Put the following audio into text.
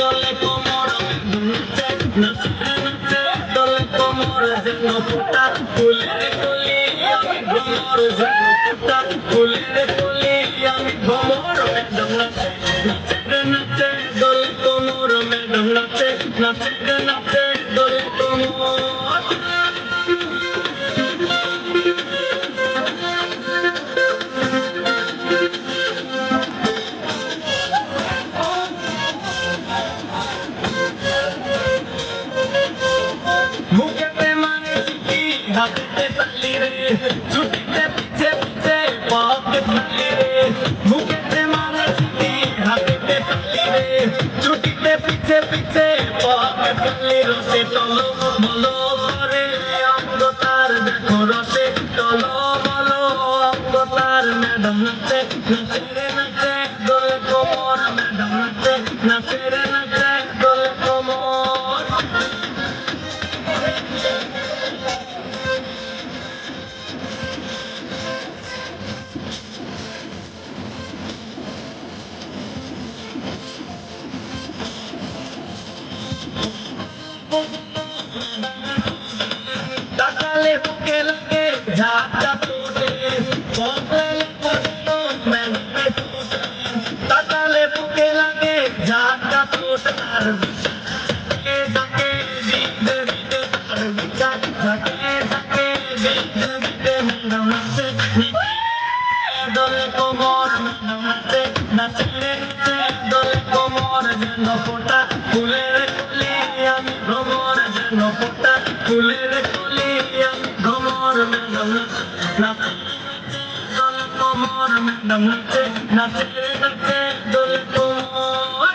dole como nace, nace, dole como যেন ফুটা ফুলের কলি আমি ভ্রমর যেন ফুটা ফুলের কলি আমি ভ্রমর ম্যাডাম নাচে নাচে নাচে দোল কোমর ম্যাডাম নাচে নাচে নাচে দোল কোমর মুখেতে মানে চিঠি হাতে তালি রে ছুটিতে পিছে পিছে পথে তালি রে মুখেতে মানে চিঠি হাতে তালি রে ছুটিতে পিছে পিছে পথে তালি রসে চলো বলো করে অঙ্গ তার দেখো রসে চলো বলো অঙ্গ তার ম্যাডাম নাচে নাচে রে নাচে দোল কোমর ম্যাডাম নাচে নাচে রে নাচে দোল কোমর তাকালে বুকে লাগে ঝাঁটা তোটে বদলে পড়লো মেঘে তাকালে বুকে লাগে ঝাঁটা তোটে আর ঝাঁকে ঝাঁকে দিতে দিতে আর বিচার ঝাঁকে ঝাঁকে দিতে দিতে মন নাচে দোলে কোমর নাচে নাচে নাচে দোলে কোমর যেন ফোটা ফুলের কলি আমি ভ্রমর যেন ফোটা ফুলের কলি আমি ভ্রমর ম্যাডাম নাচে দোলে কোমর ম্যাডাম নাচে নাচে নাচে দোলে কোমর